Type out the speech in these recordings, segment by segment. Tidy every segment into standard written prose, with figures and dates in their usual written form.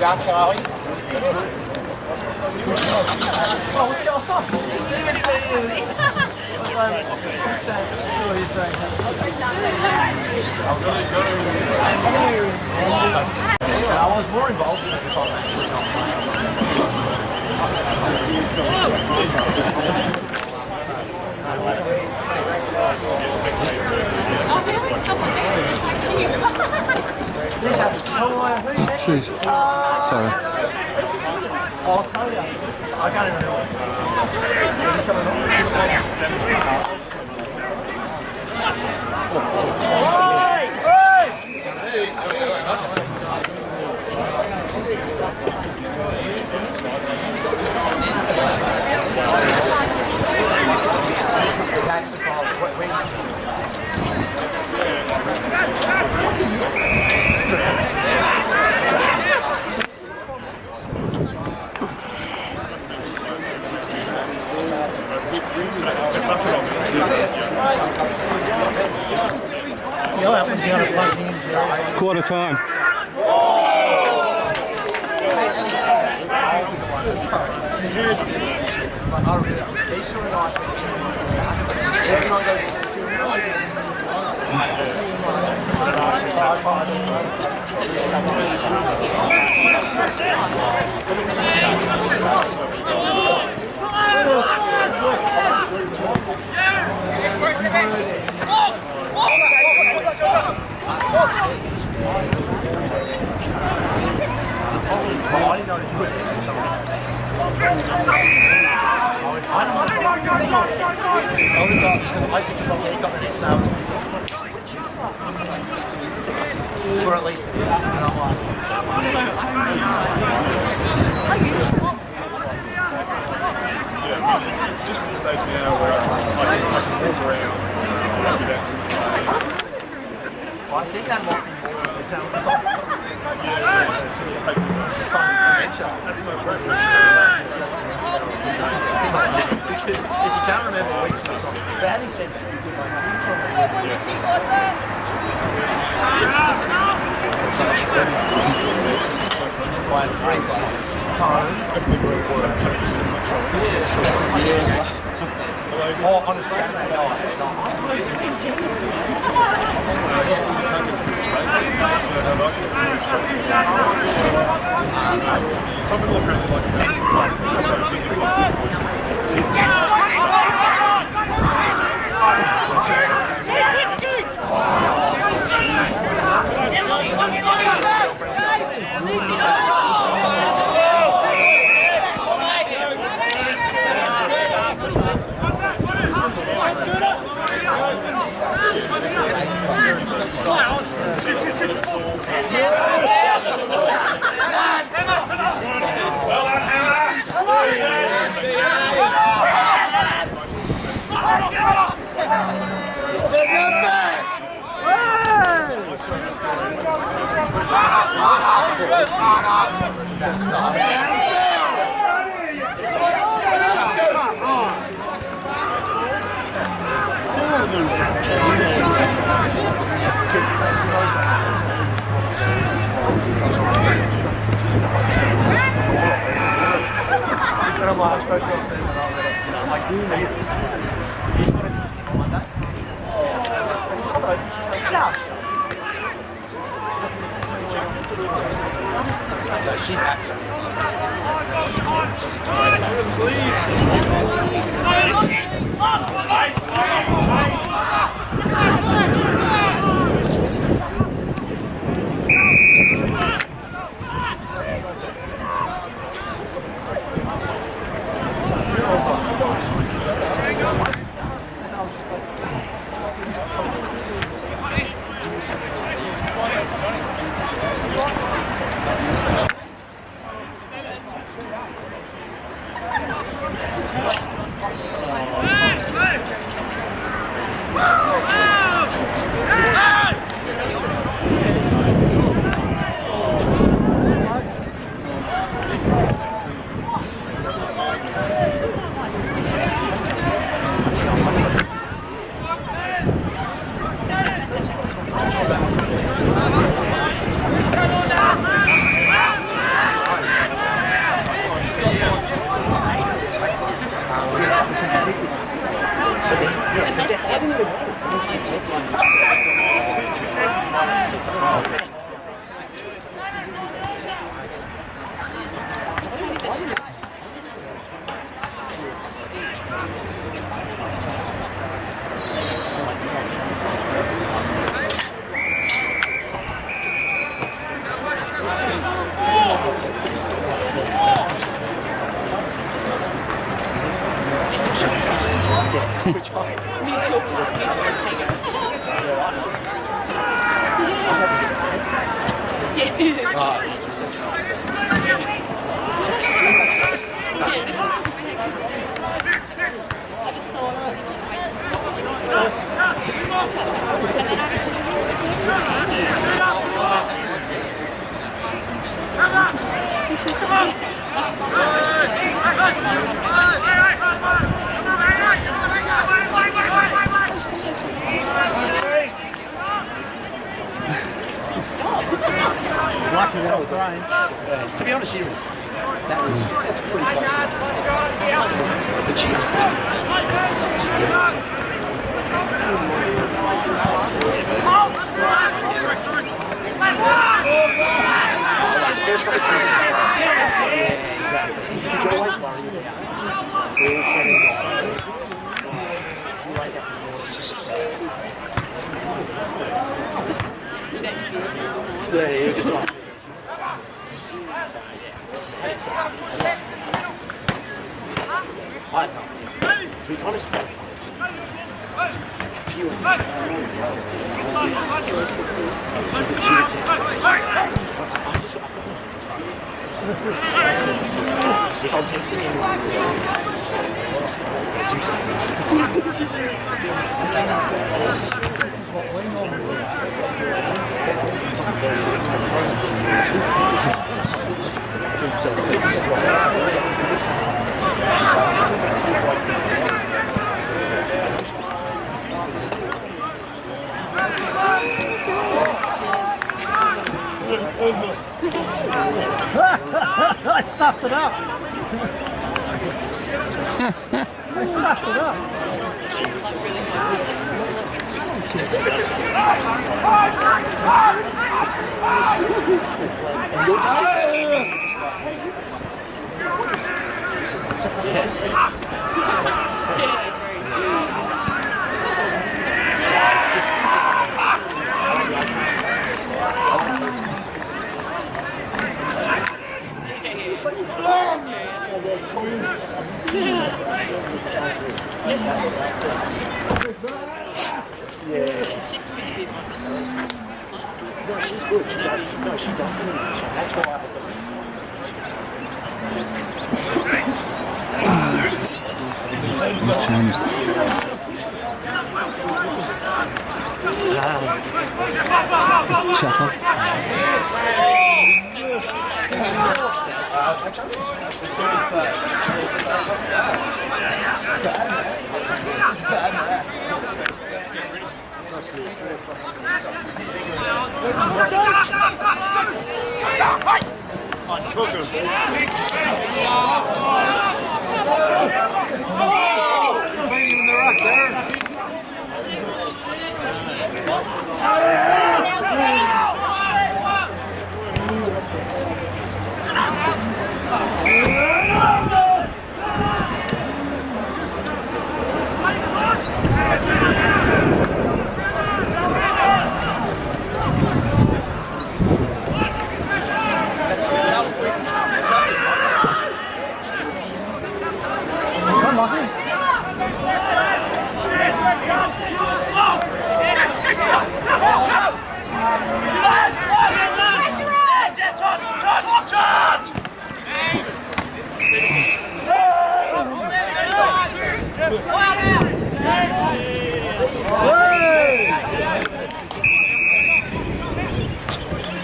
Jack, Charlie. Oh, what's going on? I didn't even say you. I was more involved in it if I was actually not Jeez. Sorry. I'll tell you. I got it anyway. That's the problem. Wait. Quarter time. Or at least, I don't want to. It's just the stage now where I walk around. Well, I think that might be more of the town. Because if you can't remember weeks ago, but having said that, it's on the I have 3 classes. Home, work. Or on a Saturday night. Some people are really like Yeah. So she's absolutely to be honest, that's pretty close. But she's exactly. You could always worry yeah, you're just like I know. To be honest, if I'm texting I stuffed it up. I stuffed it up. No, she's good. She does. No, she does finish. That's why I changed. Chapel.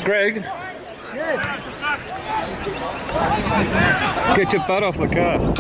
Greg, get your butt off the car.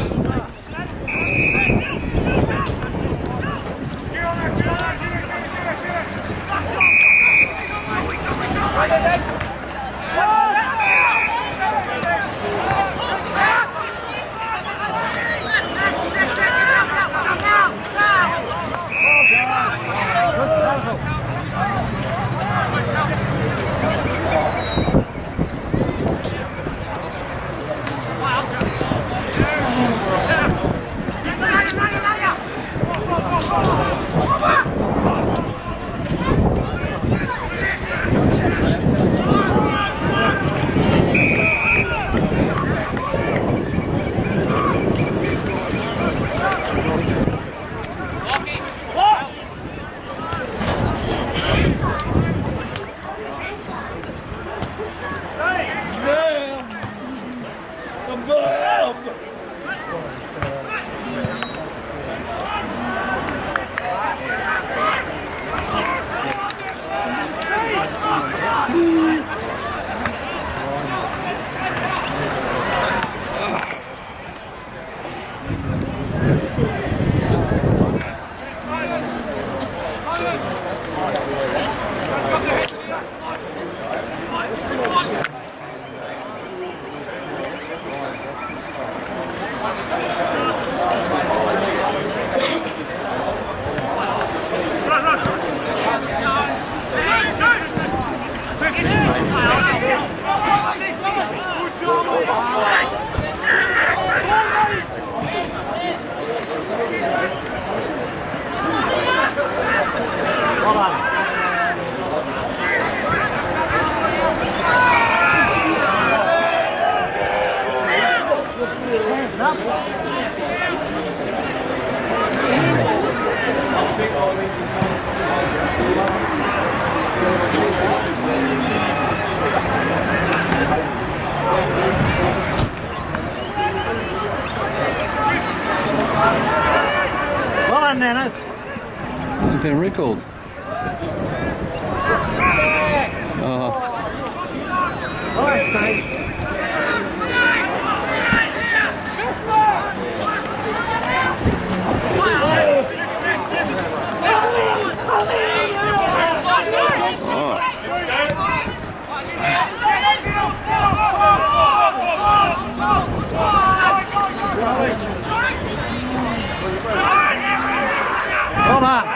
Well done, Dennis. I've been recalled. Nice, Dave. Well done.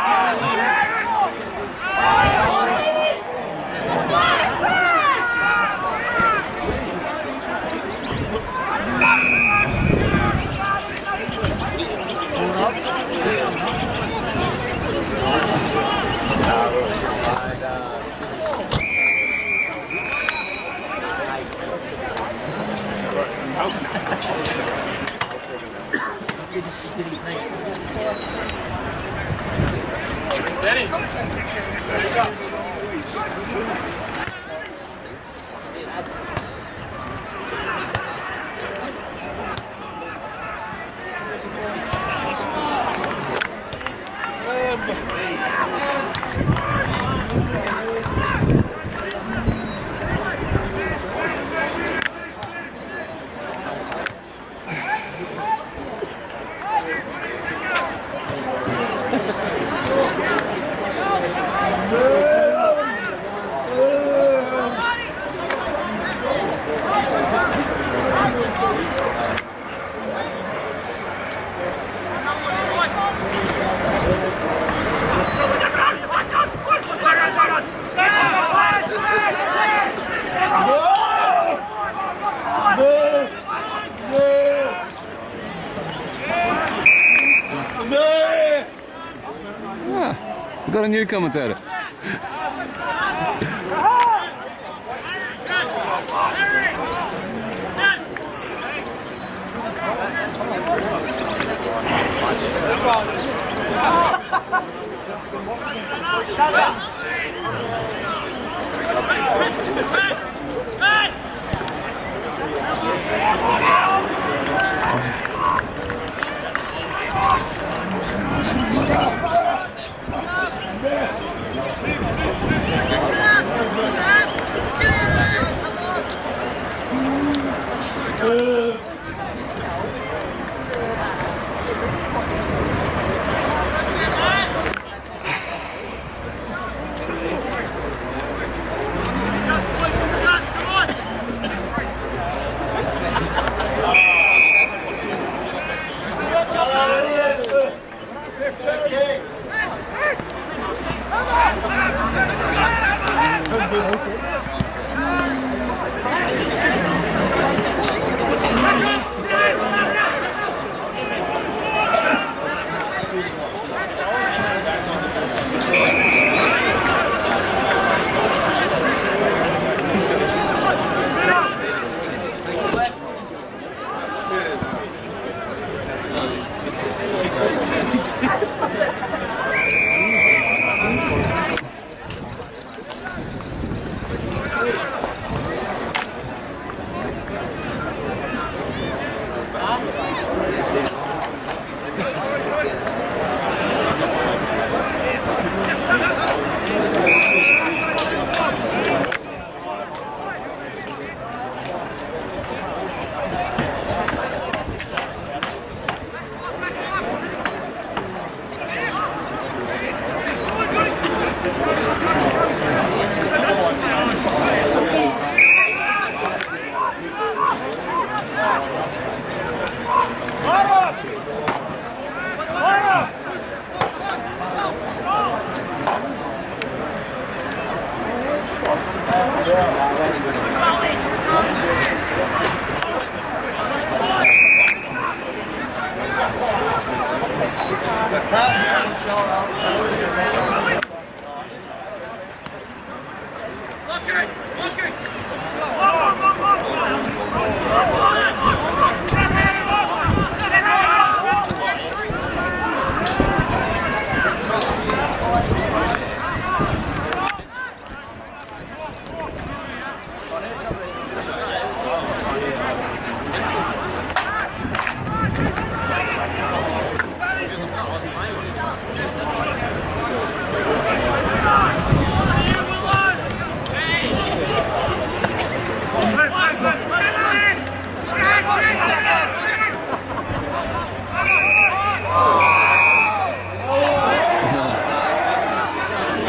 We've got a new commentator.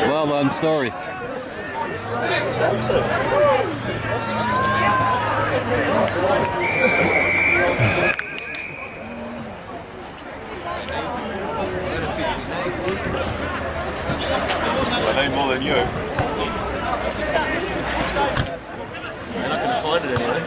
Well done, Story. I know more than you. You're not going to find it anyway.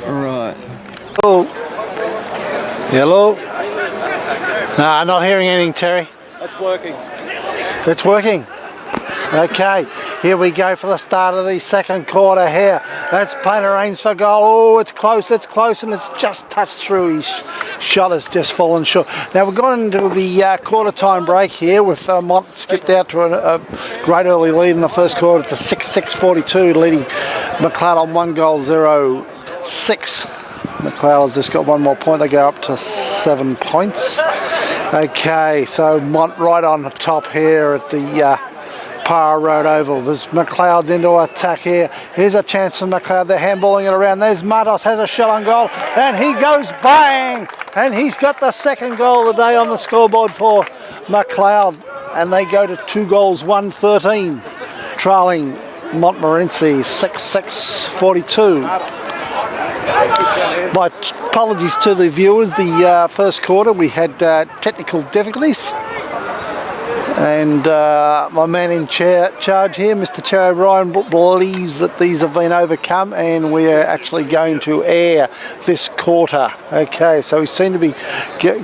Right. Oh. Hello? No, I'm not hearing anything, Terry. That's working. It's working. Okay, here we go for the start of the second quarter here. That's Painter aims for goal. Oh, it's close, and it's just touched through. His shot has just fallen short. Now we've gone into the quarter time break here with Mont skipped out to a great early lead in the first quarter to 6-6-42, leading Macleod on 1-0-0-6. Macleod has just got one more point. They go up to 7 points. Okay, so Mont right on the top here at the Para Road Oval. There's Macleod's into attack here. Here's a chance for Macleod. They're handballing it around. There's Martos, has a shot on goal, and he goes bang! And he's got the second goal of the day on the scoreboard for Macleod. And they go to 2 goals, 1-13, trailing Montmorency 6-6-42. My apologies to the viewers. The first quarter we had technical difficulties. And my man in charge here, Mr. Terry Ryan, believes that these have been overcome and we are actually going to air this quarter. Okay, so we seem to be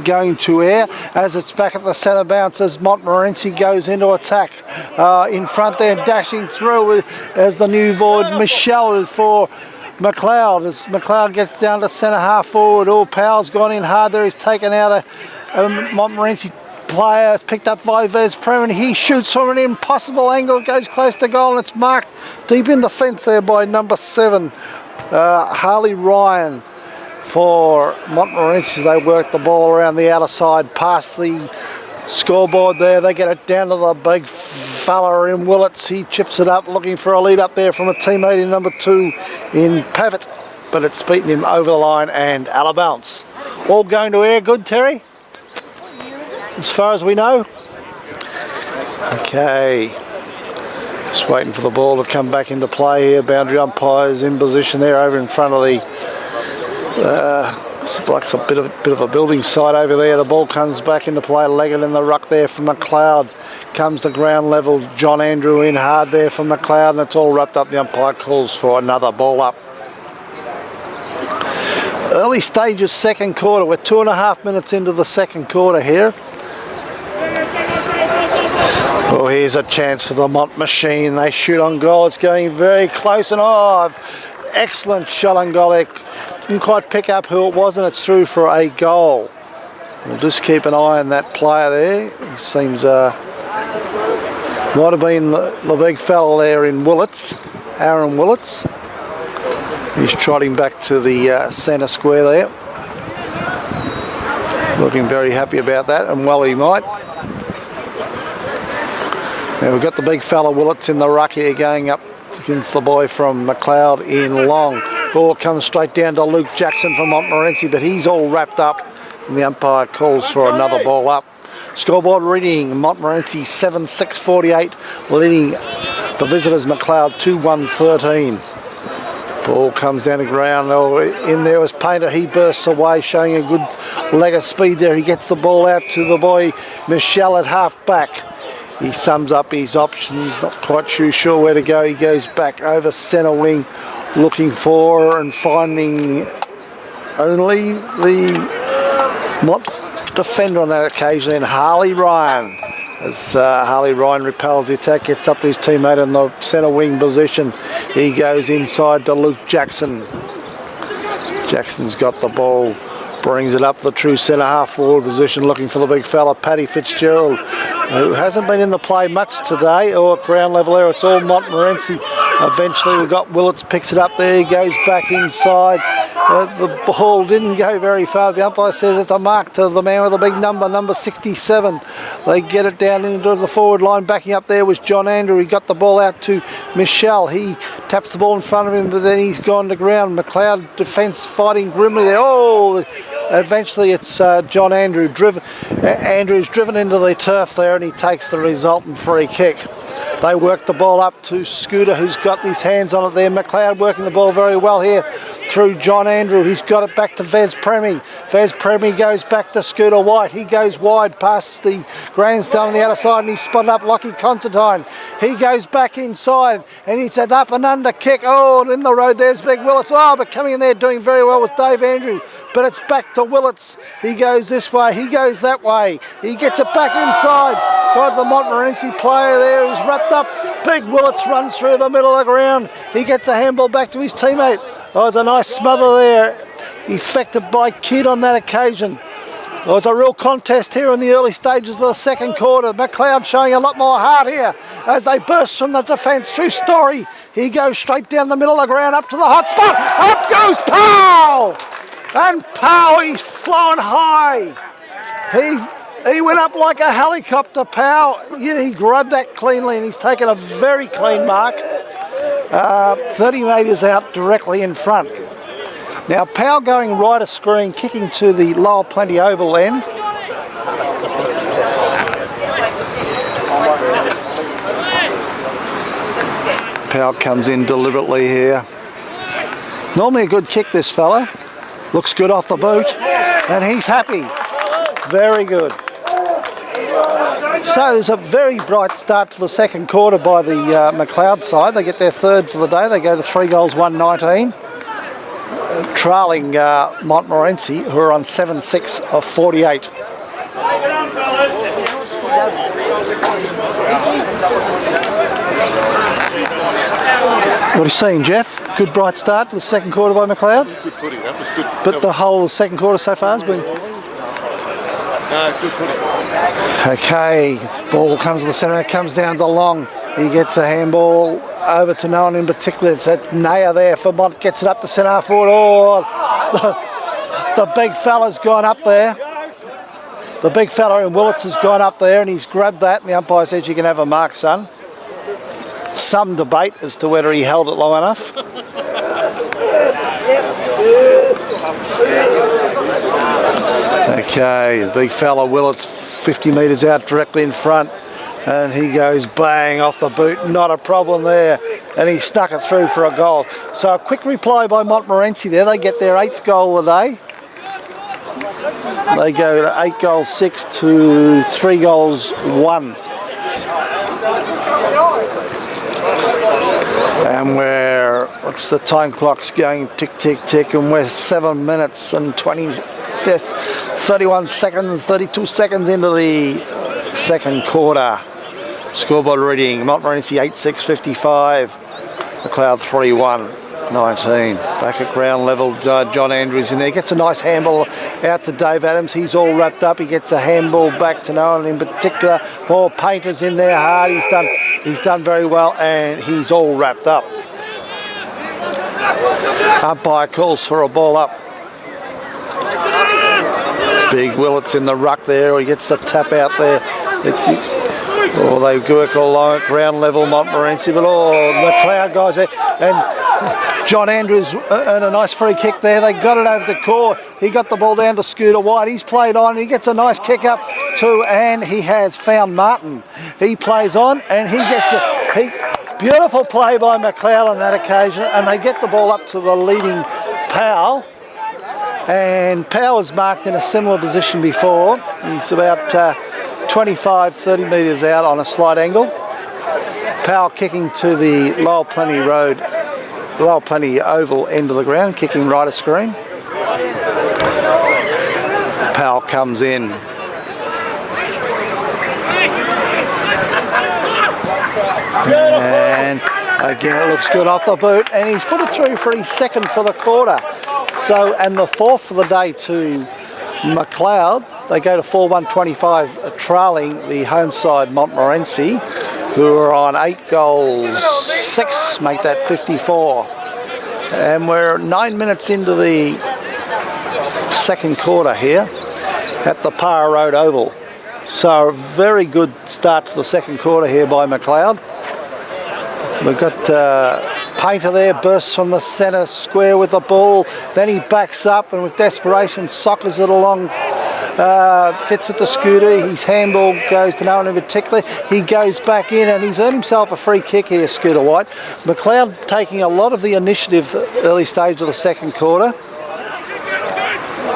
going to air as it's back at the centre bounce as Montmorency goes into attack. In front there, dashing through as the new board, Michelle for Macleod. As Macleod gets down to centre half forward, all Powell's gone in hard there. He's taken out a Montmorency player, picked up by Vez Prem, and he shoots from an impossible angle, goes close to goal, and it's marked deep in the fence there by number 7, Harley Ryan for Montmorency. They work the ball around the outer side past the scoreboard there. They get it down to the big fella in Willits. He chips it up, looking for a lead up there from a teammate in number 2 in Pavitt, but it's beaten him over the line and out of bounds. All going to air good, Terry? As far as we know. Okay, just waiting for the ball to come back into play here. Boundary umpires in position there over in front of the it's like a bit of a building site over there. The ball comes back into play, legged in the ruck there for Macleod. Comes to ground level, John Andrew in hard there for Macleod, and it's all wrapped up. The umpire calls for another ball up. Early stages second quarter. We're 2.5 minutes into the second quarter here. Well, here's a chance for the Mont machine. They shoot on goal. It's going very close, and excellent shot on goal there. Didn't quite pick up who it was, and it's through for a goal. We'll just keep an eye on that player there. He seems might have been the big fella there in Willits, Aaron Willits. He's trotting back to the centre square there. Looking very happy about that, and well he might. Now we've got the big fella Willits in the ruck here going up against the boy from Macleod in long. Ball comes straight down to Luke Jackson from Montmorency, but he's all wrapped up, and the umpire calls for another ball up. Scoreboard reading, Montmorency 7-6-48, leading the visitors Macleod 2-1-13. Ball comes down to ground. Oh, in there was Painter. He bursts away, showing a good leg of speed there. He gets the ball out to the boy Michelle at half back. He sums up his options, not quite sure where to go. He goes back over centre wing, looking for and finding only the defender on that occasion, and Harley Ryan as Harley Ryan repels the attack, gets up to his teammate in the centre wing position. He goes inside to Luke Jackson. Jackson's got the ball, brings it up the true centre half forward position, looking for the big fella, Paddy Fitzgerald, who hasn't been in the play much today or at ground level there. It's all Montmorency. Eventually we've got Willits, picks it up there, he goes back inside. The ball didn't go very far. The umpire says it's a mark to the man with the big number, number 67. They get it down into the forward line. Backing up there was John Andrew. He got the ball out to Michelle. He taps the ball in front of him, but then he's gone to ground. Macleod defence fighting grimly there. Oh, eventually it's John Andrew. Andrew's driven into the turf there, and he takes the resultant free kick. They work the ball up to Scooter, who's got his hands on it there. Macleod working the ball very well here through John Andrew. He's got it back to Vez Premi. Vez Premi goes back to Scooter White. He goes wide past the grandstand on the other side, and he's spotted up Lockie Constantine. He goes back inside, and he's an up and under kick. Oh, and in the road there's Big Willis. Oh, but coming in there doing very well with Dave Andrew. But it's back to Willits. He goes this way, he goes that way. He gets it back inside. Got the Montmorency player there who's wrapped up. Big Willits runs through the middle of the ground. He gets a handball back to his teammate. Oh, it's a nice smother there. Effected by Kidd on that occasion. There was a real contest here in the early stages of the second quarter. Macleod showing a lot more heart here as they burst from the defence. True Story. He goes straight down the middle of the ground up to the hot spot. Up goes Powell! And Powell, he's flown high. He went up like a helicopter, Powell. He grabbed that cleanly, and he's taken a very clean mark. 30 metres out directly in front. Now Powell going right of screen, kicking to the lower plenty oval end. Powell comes in deliberately here. Normally a good kick, this fella. Looks good off the boot, and he's happy. Very good. So there's a very bright start to the second quarter by the Macleod side. They get their third for the day. They go to 3 goals, 1-19. Trailing Montmorency, who are on 7-6 of 48. What are you seeing, Jeff? Good bright start to the second quarter by Macleod? Good footy, that was good. But the whole second quarter so far has been... Good footy. Okay, ball comes to the centre, comes down to Long. He gets a handball over to no one in particular. It's that Naya there for Mont, gets it up to centre forward. Oh, the big fella's gone up there. The big fella in Willits has gone up there, and he's grabbed that, and the umpire says you can have a mark, son. Some debate as to whether he held it long enough. Okay, the big fella Willits, 50 metres out directly in front, and he goes bang off the boot, not a problem there, and he snuck it through for a goal. So a quick reply by Montmorency there. They get their 8th goal of the day. They go to 8 goals 6 to 3 goals 1. And what's the time clock's going tick, tick, tick, and we're 7 minutes and 31 seconds, 32 seconds into the second quarter. Scoreboard reading, Montmorency 8-6-55, Macleod 3-1-19. Back at ground level, John Andrews in there. Gets a nice handball out to Dave Adams. He's all wrapped up. He gets a handball back to no one in particular. Paul Painter's in there hard. He's done very well, and he's all wrapped up. Umpire calls for a ball up. Big Willits in the ruck there. He gets the tap out there. They work along at ground level, Montmorency, but Macleod guys there. And John Andrews earned a nice free kick there. They got it over the core. He got the ball down to Scooter White. He's played on. He gets a nice kick up too, and he has found Martin. He plays on, and he gets it. Beautiful play by Macleod on that occasion, and they get the ball up to the leading Powell. And Powell was marked in a similar position before. He's about 25-30 metres out on a slight angle. Powell kicking to the Lower Plenty Road, Lower Plenty Oval end of the ground, kicking right of screen. Powell comes in. And again, it looks good off the boot, and he's put it through for his second for the quarter. So, and the fourth for the day to Macleod. They go to 4-1-25, trailing the home side Montmorency, who are on 8 goals, 6, make that 54. And we're 9 minutes into the second quarter here at the Para Road Oval. So a very good start to the second quarter here by Macleod. We've got Painter there, bursts from the centre square with the ball, then he backs up and with desperation soccers it along, gets it to Scooter, his handball goes to no one in particular, he goes back in and he's earned himself a free kick here, Scooter White. Macleod taking a lot of the initiative early stage of the second quarter,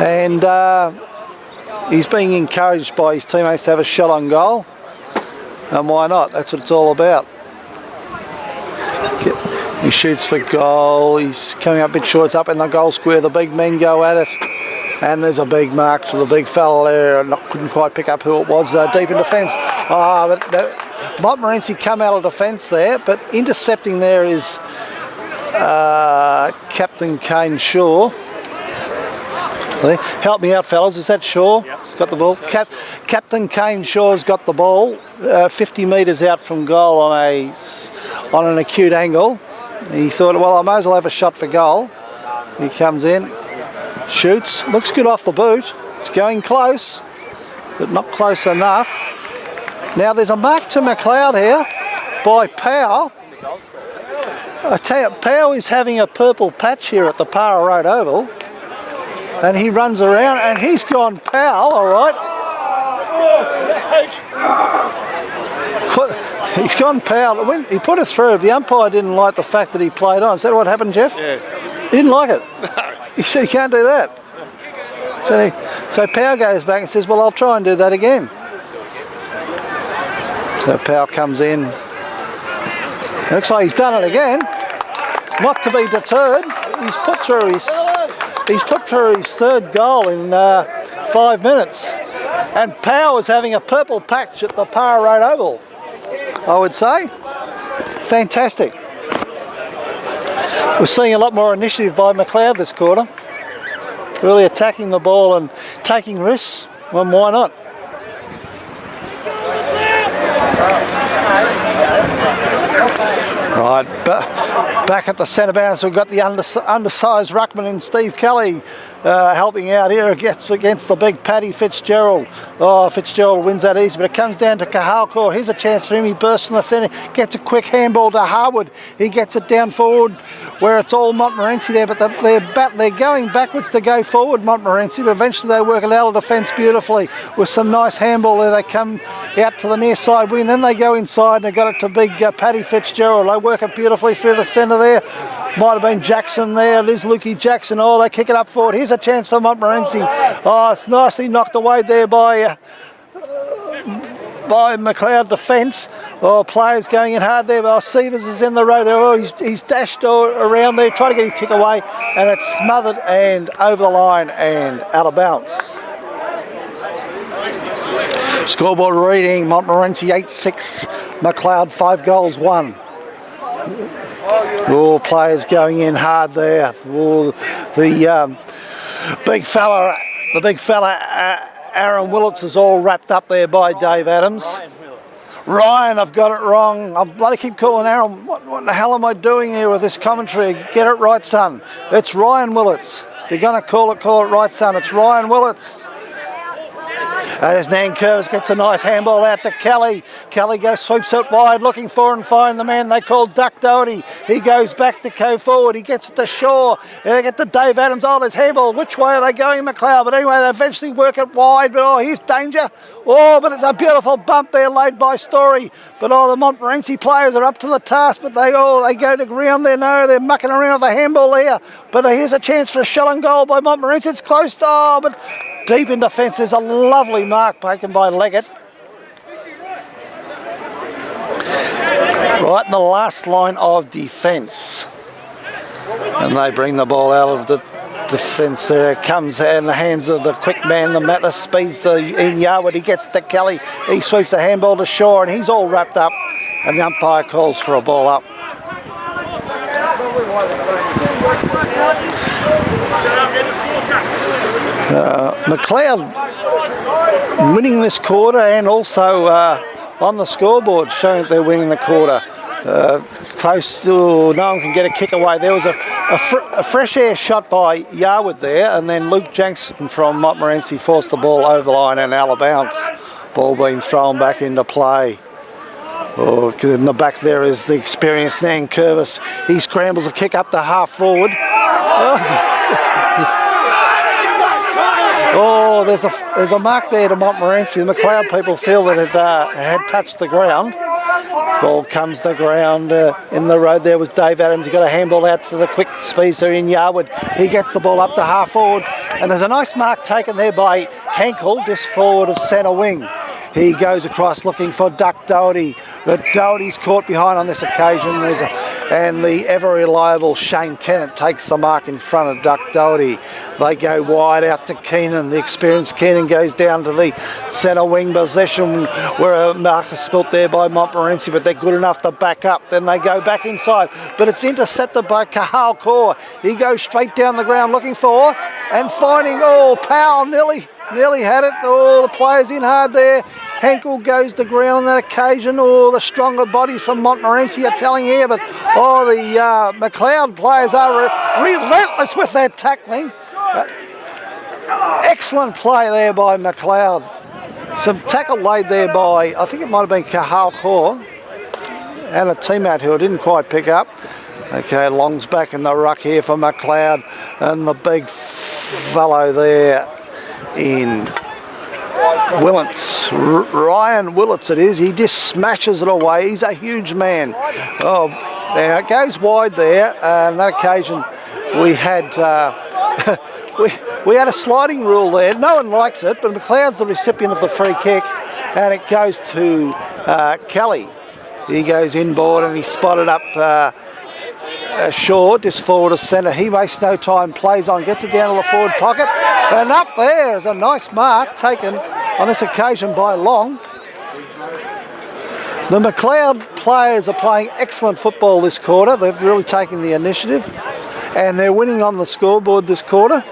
and he's being encouraged by his teammates to have a shot on goal, and why not, that's what it's all about. He shoots for goal, he's coming up a bit short, it's up in the goal square, the big men go at it, and there's a big mark to the big fella there, and couldn't quite pick up who it was, deep in defence. But Montmorency come out of defence there, but intercepting there is Captain Kane Shaw. Help me out, fellas, is that Shaw? Yep. He's got the ball. Captain Kane Shaw's got the ball, 50 metres out from goal on an acute angle. He thought, well, I might as well have a shot for goal. He comes in, shoots, looks good off the boot. It's going close, but not close enough. Now there's a mark to Macleod here by Powell. I tell you, Powell is having a purple patch here at the Para Road Oval. And he runs around and he's gone Powell, all right. He's gone Powell. When he put it through, the umpire didn't like the fact that he played on. Is that what happened, Jeff? Yeah. He didn't like it. He said, you can't do that. So Powell goes back and says, well, I'll try and do that again. So Powell comes in. Looks like he's done it again. Not to be deterred. He's put through his third goal in 5 minutes. And Powell is having a purple patch at the Para Road Oval, I would say. Fantastic. We're seeing a lot more initiative by Macleod this quarter. Really attacking the ball and taking risks. Well, why not? Right, back at the centre bounce, we've got the undersized ruckman in Steve Kelly helping out here against the big Paddy Fitzgerald. Oh, Fitzgerald wins that easy, but it comes down to Cahalcourt. Here's a chance for him. He bursts from the centre, gets a quick handball to Harwood. He gets it down forward where it's all Montmorency there, but they're going backwards to go forward, Montmorency, but eventually they work it out of defence beautifully with some nice handball there. They come out to the near side wing, then they go inside and they got it to big Paddy Fitzgerald. They work it beautifully through the centre there. Might have been Jackson there, Liz Lukey Jackson. Oh, they kick it up forward. Here's a chance for Montmorency. Oh, it's nicely knocked away there by Macleod defence. Oh, players going in hard there. Oh, Sievers is in the road there. Oh, he's dashed around there, trying to get his kick away, and it's smothered and over the line and out of bounds. Scoreboard reading, Montmorency 8-6, Macleod 5 goals 1. Oh, players going in hard there. Oh, the big fella, Aaron Willits is all wrapped up there by Dave Adams. Ryan, I've got it wrong. I bloody keep calling Aaron. What the hell am I doing here with this commentary? Get it right, son. It's Ryan Willits. You're going to call it right, son. It's Ryan Willits. As Nankervis gets a nice handball out to Kelly. Kelly goes, sweeps it wide, looking for and find the man they call Duck Doherty. He goes back to go forward. He gets it to Shaw. They get to Dave Adams. Oh, there's handball. Which way are they going, Macleod? But anyway, they eventually work it wide. But oh, here's danger. Oh, but it's a beautiful bump there laid by Story. But oh, the Montmorency players are up to the task. But they go to ground there. No, they're mucking around with the handball there. But here's a chance for a shot on goal by Montmorency. It's close. Oh, but deep in defence, there's a lovely mark taken by Leggett. Right in the last line of defence. And they bring the ball out of the defence there. It comes in the hands of the quick man, the speeds in Yarwood. He gets to Kelly. He sweeps the handball to Shaw and he's all wrapped up and the umpire calls for a ball up. Macleod winning this quarter, and also on the scoreboard showing that they're winning the quarter. Close to, no one can get a kick away. There was a fresh air shot by Yarwood there, and then Luke Jackson from Montmorency forced the ball over the line and out of bounds. Ball being thrown back into play. Oh, in the back there is the experienced Nan Curvis. He scrambles a kick up to half forward. Oh, there's a mark there to Montmorency. The Macleod people feel that it had touched the ground. Ball comes to ground in the road. There was Dave Adams. He got a handball out for the quick speedster in Yarwood. He gets the ball up to half forward, and there's a nice mark taken there by Henkel, just forward of centre wing. He goes across looking for Duck Doherty, but Doherty's caught behind on this occasion. And the ever reliable Shane Tennant takes the mark in front of Duck Doherty. They go wide out to Keenan. The experienced Keenan goes down to the centre wing possession where a mark is spilt there by Montmorency, but they're good enough to back up. Then they go back inside, but it's intercepted by Kahal Kaur. He goes straight down the ground looking for and finding, Powell nearly had it. Oh, the players in hard there. Henkel goes to ground on that occasion. Oh, the stronger bodies from Montmorency are telling here, but the Macleod players are relentless with their tackling. Excellent play there by Macleod. Some tackle laid there by, I think it might have been Kahal Kaur and a teammate who I didn't quite pick up. Okay, Long's back in the ruck here for Macleod, and the big fellow there in Willits, Ryan Willits it is. He just smashes it away. He's a huge man. Oh, now it goes wide there. On that occasion, we had we had a sliding rule there. No one likes it, but Macleod's the recipient of the free kick, and it goes to Kelly. He goes inboard and he spotted up Shaw, just forward of centre. He wastes no time, plays on, gets it down to the forward pocket, and up there is a nice mark taken on this occasion by Long. The Macleod players are playing excellent football this quarter. They've really taken the initiative, and they're winning on the scoreboard this quarter.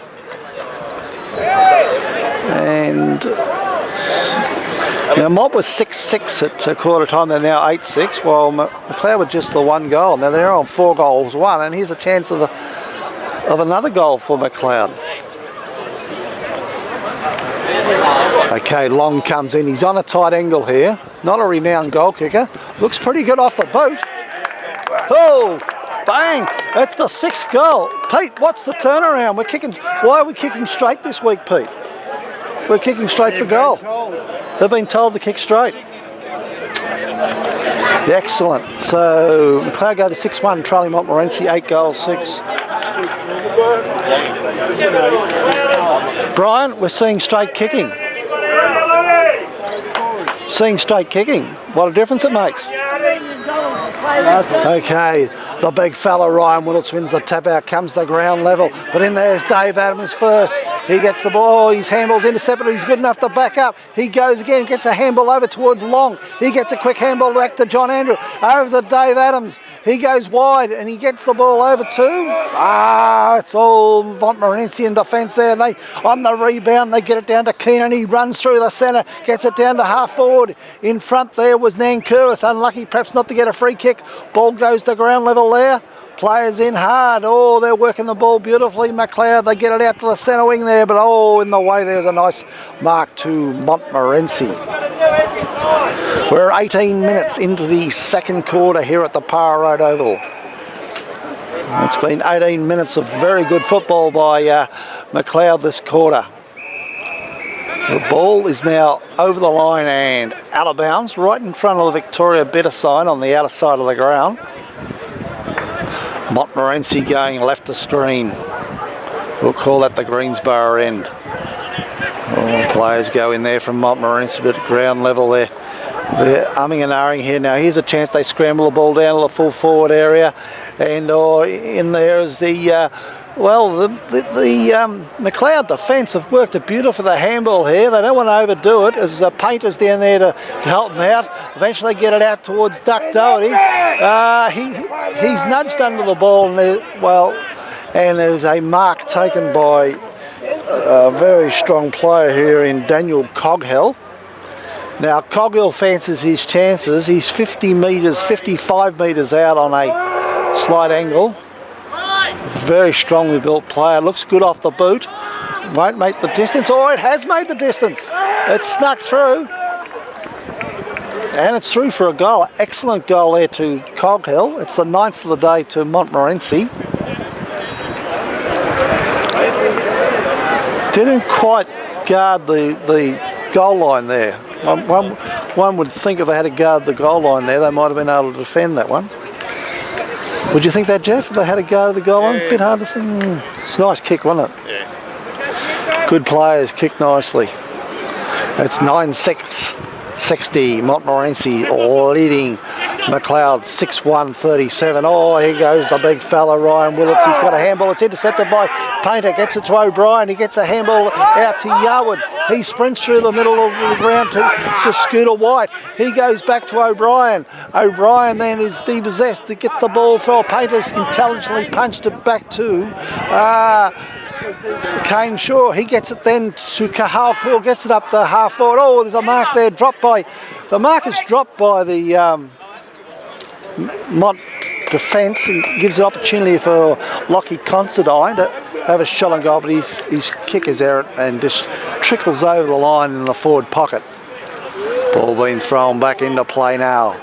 And now Mont was 6-6 at quarter time. They're now 8-6, while Macleod were just the one goal. Now they're on 4 goals, 1, and here's a chance of another goal for Macleod. Okay, Long comes in. He's on a tight angle here. Not a renowned goal kicker. Looks pretty good off the boot. Oh, bang! That's the 6th goal. Pete, what's the turnaround? Why are we kicking straight this week, Pete? We're kicking straight for goal. They've been told to kick straight. Excellent. So Macleod go to 6-1, trailing Montmorency, 8 goals, 6. Brian, we're seeing straight kicking. What a difference it makes. Okay, the big fella Ryan Willits wins the tap out, comes to ground level, but in there's Dave Adams first. He gets the ball, his handball's intercepted, he's good enough to back up. He goes again, gets a handball over towards Long. He gets a quick handball back to John Andrew, over to Dave Adams. He goes wide and he gets the ball over to, it's all Montmorency in defence there. And they, on the rebound, they get it down to Keenan. He runs through the centre, gets it down to half forward. In front there was Nan Curvis, unlucky perhaps not to get a free kick. Ball goes to ground level there. Players in hard. Oh, they're working the ball beautifully. Macleod, they get it out to the centre wing there, but in the way there's a nice mark to Montmorency. We're 18 minutes into the second quarter here at the Para Road Oval. It's been 18 minutes of very good football by Macleod this quarter. The ball is now over the line and out of bounds, right in front of the Victoria Better sign on the outer side of the ground. Montmorency going left of screen. We'll call that the Greensboro end. Players go in there from Montmorency, but at ground level they're umming and ahhing here. Now here's a chance they scramble the ball down to the full forward area, and in there is the Well, the Macleod defence have worked a beautiful for the handball here. They don't want to overdo it. As Painter's down there to help them out. Eventually get it out towards Duck Doherty. He's nudged under the ball, and there's a mark taken by a very strong player here in Daniel Coghill. Now Coghill fancies his chances. He's 55 metres out on a slight angle. Very strongly built player. Looks good off the boot. Won't make the distance. Oh, it has made the distance. It snuck through. And it's through for a goal. Excellent goal there to Coghill. It's the 9th of the day to Montmorency. Didn't quite guard the goal line there. One would think if they had to guard the goal line there, they might have been able to defend that one. Would you think that, Jeff? If they had a go at the goal line? A bit hard to see. It's a nice kick, wasn't it? Yeah. Good players, kick nicely. It's 9 seconds. 60, Montmorency leading Macleod 6-1-37. Oh, here goes the big fella, Ryan Willits. He's got a handball. It's intercepted by Painter. Gets it to O'Brien. He gets a handball out to Yarwood. He sprints through the middle of the ground to Scooter White. He goes back to O'Brien. O'Brien then is depossessed to get the ball through. Painter's intelligently punched it back to Kane Shaw. He gets it then to Cahal. Poole gets it up the half forward. Oh, there's a mark there dropped by the mark is dropped by the Mont defence and gives an opportunity for Lockie Considine to have a shot on goal, but his kick is errant and just trickles over the line in the forward pocket. Ball being thrown back into play now.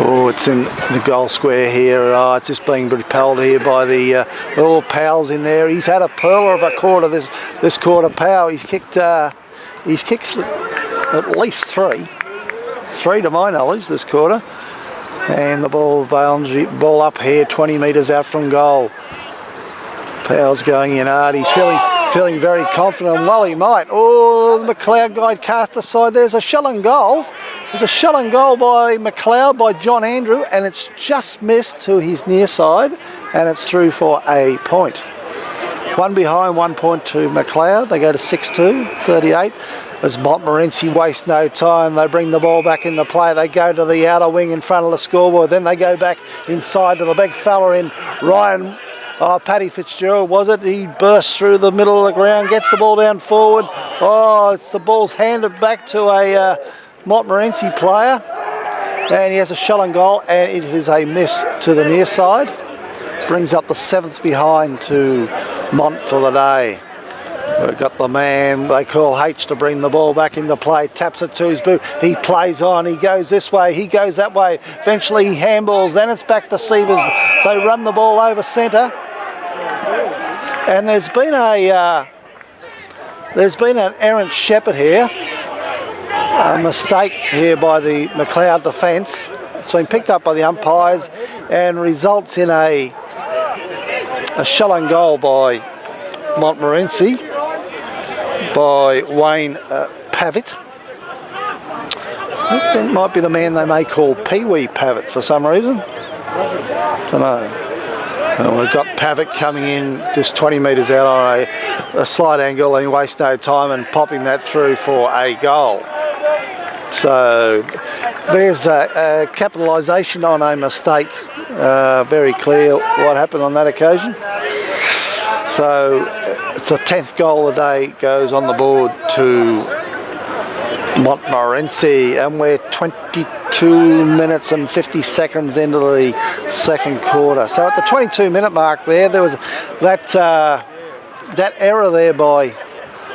Oh, it's in the goal square here. It's just being repelled here by the little Powell's in there. He's had a pearler of a quarter this quarter. Powell. He's kicked at least three to my knowledge this quarter. And the ball up here 20 metres out from goal. Powell's going in hard. He's feeling very confident. Well, he might. Oh, the Macleod guy cast aside. There's a shell and goal. There's a shell and goal by Macleod, by John Andrew, and it's just missed to his near side, and it's through for a point. One behind, 1 point to Macleod. They go to 6-2, 38. As Montmorency waste no time, they bring the ball back into play. They go to the outer wing in front of the scoreboard. Then they go back inside to the big fella in Ryan. Paddy Fitzgerald, was it? He bursts through the middle of the ground, gets the ball down forward. Oh, it's the ball's handed back to a Montmorency player. And he has a shell and goal, and it is a miss to the near side. Brings up the 7th behind to Mont for the day. We've got the man they call H to bring the ball back into play. Taps it to his boot. He plays on. He goes this way. He goes that way. Eventually he handballs. Then it's back to Sievers. They run the ball over centre. And there's been an errant shepherd here. A mistake here by the Macleod defence. It's been picked up by the umpires and results in a shell and goal by Montmorency, by Wayne Pavitt. I think might be the man they may call Pee-wee Pavitt for some reason. Don't know. And we've got Pavitt coming in just 20 metres out on a slight angle, and he wastes no time and popping that through for a goal. So there's a capitalisation on a mistake. Very clear what happened on that occasion. So it's the 10th goal of the day goes on the board to Montmorency, and we're 22 minutes and 50 seconds into the second quarter. So at the 22-minute mark there was that error there by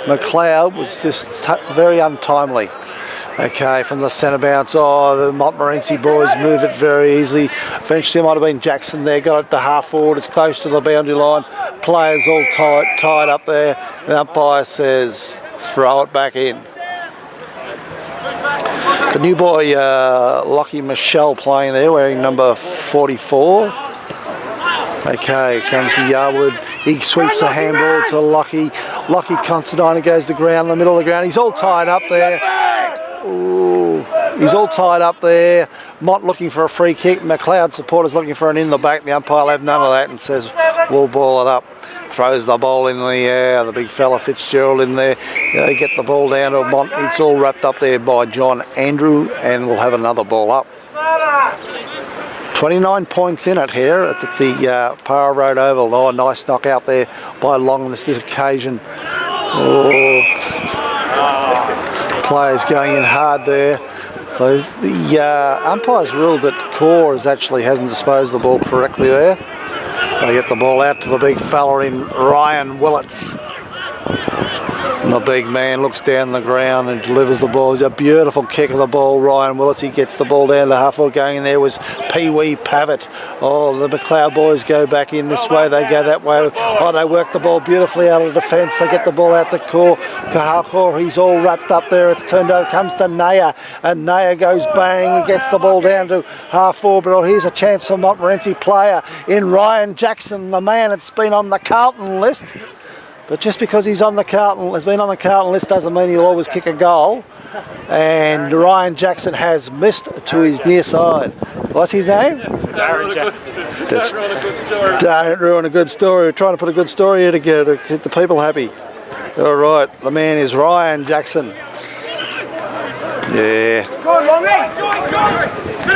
Macleod was just very untimely. Okay, from the centre bounce, the Montmorency boys move it very easily. Eventually it might have been Jackson there, got it to half forward, it's close to the boundary line. Players all tied up there. The umpire says, throw it back in. The new boy, Lockie Michelle, playing there, wearing number 44. Okay, comes the Yarwood. He sweeps a handball to Lockie. Lockie Considine goes to the ground, in the middle of the ground. He's all tied up there. Ooh, he's all tied up there. Mott looking for a free kick. Macleod supporters looking for an in the back. The umpire will have none of that and says we'll ball it up. Throws the ball in the air. The big fella Fitzgerald in there. They get the ball down to Mont. It's all wrapped up there by John Andrew, and we'll have another ball up. 29 points in it here at the Para Road Oval. Oh, a nice knock out there by Long on this occasion. Oh, players going in hard there. So the umpire's ruled that Core hasn't disposed the ball correctly there. They get the ball out to the big fella in Ryan Willits. And the big man looks down the ground and delivers the ball. It's a beautiful kick of the ball, Ryan Willits. He gets the ball down the half forward. Going in there was Pee Wee Pavitt. Oh, the Macleod boys go back in this way. They go that way. Oh, they work the ball beautifully out of defence. They get the ball out to Kahakor. He's all wrapped up there. It's turned over. Comes to Naya. And Naya goes bang. He gets the ball down to half forward. But here's a chance for Montmorency player in Ryan Jackson, the man that's been on the Carlton list. But just because he's on the has been on the Carlton list doesn't mean he'll always kick a goal. And Ryan Jackson has missed to his near side. What's his name? Darren Jackson. Don't ruin a good story. We're trying to put a good story here together to keep the people happy. All right, the man is Ryan Jackson. Yeah.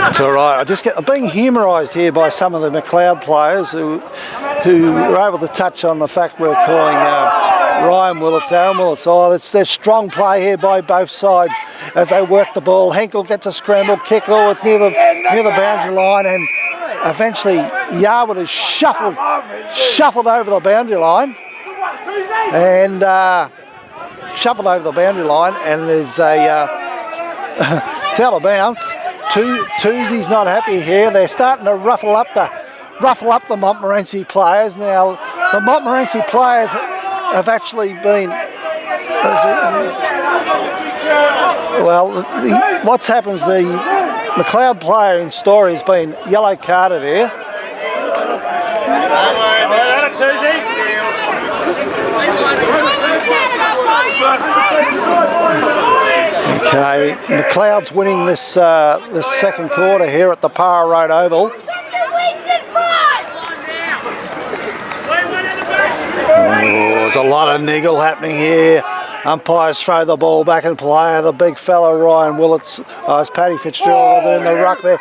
It's all right. I'm being humorised here by some of the Macleod players who were able to touch on the fact we're calling Ryan Willits, Aaron Willits. Oh, there's strong play here by both sides as they work the ball. Henkel gets a scramble kick. Oh, it's near the boundary line, and eventually Yarwood is shuffled over the boundary line, and there's a tell a bounce. Toozy's not happy here. They're starting to ruffle up the Montmorency players. Now the Montmorency players have actually been what's happened is the Macleod player in Story has been yellow carded here. Okay, Macleod's winning this second quarter here at the Para Road Oval. There's a lot of niggle happening here. Umpires throw the ball back and play. The big fella Ryan Willits, it's Paddy Fitzgerald in the ruck there.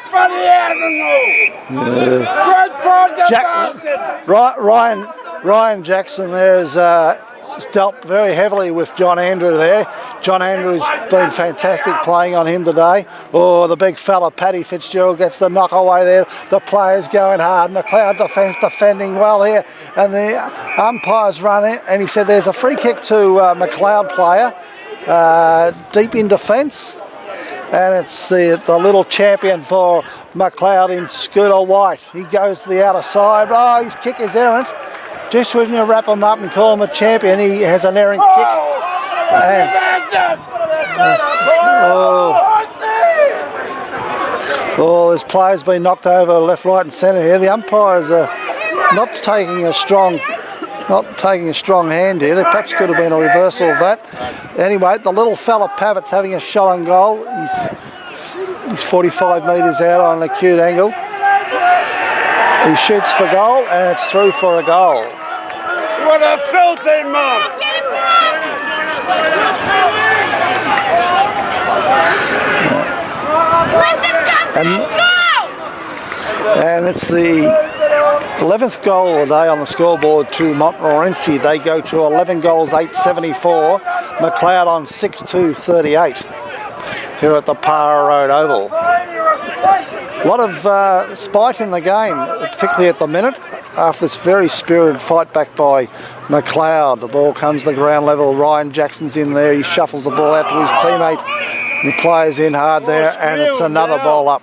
Ryan Jackson there is dealt very heavily with John Andrew there. John Andrew's been fantastic playing on him today. Oh, the big fella Paddy Fitzgerald gets the knock away there. The players going hard. Macleod defending well here, and the umpires running. And he said there's a free kick to Macleod player deep in defence, and it's the little champion for Macleod in Scooter White. He goes to the outer side. Oh, his kick is errant. Just when you wrap him up and call him a champion, he has an errant kick. This player's been knocked over left, right, and centre here. The umpires are not taking a strong hand here. There perhaps could have been a reversal of that. Anyway, the little fella Pavitt's having a shot on goal. He's 45 metres out on an acute angle. He shoots for goal, and it's through for a goal. What a filthy mob! And it's the 11th goal of the day on the scoreboard to Montmorency. They go to 11 goals, 874. Macleod on 6-2-38 here at the Para Road Oval. A lot of spite in the game, particularly at the minute, after this very spirited fight back by Macleod. The ball comes to the ground level. Ryan Jackson's in there. He shuffles the ball out to his teammate. He plays in hard there, and it's another ball up.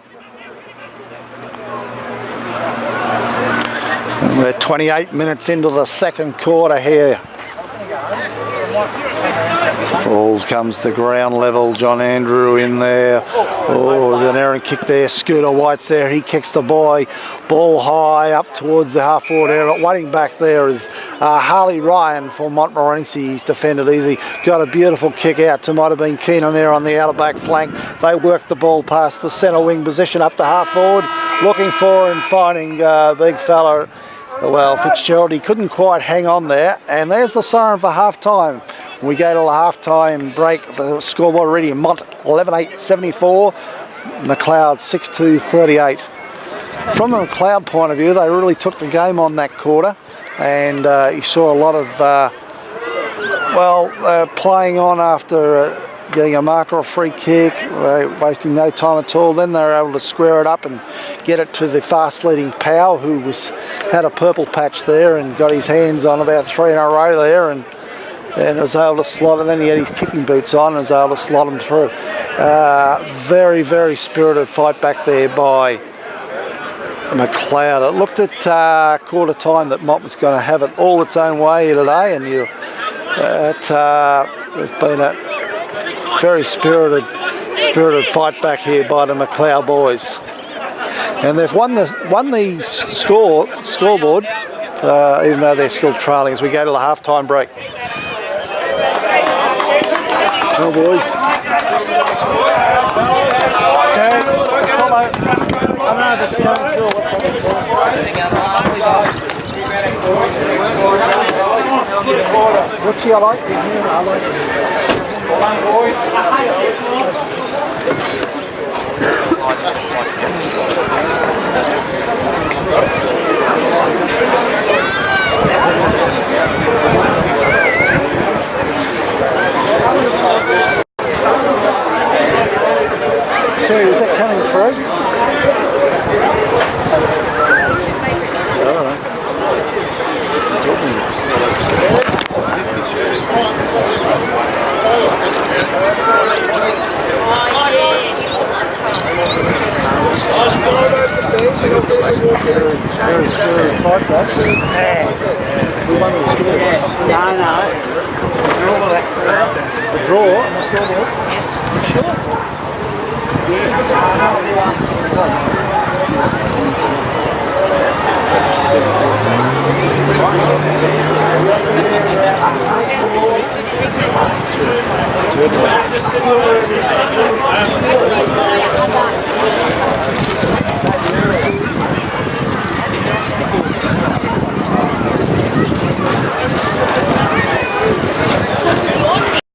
And we're 28 minutes into the second quarter here. Ball comes to ground level. John Andrew in there. Oh, there's an errant kick there. Scooter White's there. He kicks the boy. Ball high up towards the half-forward area. Waiting back there is Harley Ryan for Montmorency. He's defended easy. Got a beautiful kick out to might have been Keenan there on the outer back flank. They worked the ball past the centre wing position up to half-forward. Looking for and finding big fella. Well, Fitzgerald, he couldn't quite hang on there. And there's the siren for half-time. We go to the half-time break. The scoreboard already in Mont 11-8-74. Macleod 6-2-38. From the Macleod point of view, they really took the game on that quarter. And you saw a lot of, playing on after getting a marker or free kick, wasting no time at all. Then they were able to square it up and get it to the fast-leading Powell, who had a purple patch there and got his hands on about 3 in a row there, and was able to slot it. Then he had his kicking boots on and was able to slot them through. Very, very spirited fight back there by Macleod. It looked at quarter time that Mont was going to have it all its own way today, and there's been a very spirited fight back here by the Macleod boys, and they've won the scoreboard, even though they're still trailing as we go to the half-time break. Well, boys. Jared, it's all over. I don't know if it's coming through or what's happening to it. What do you like? I like Terry, was that coming through? Very scary fight, that. We won the score. No. The draw on the scoreboard. Sure. Yeah.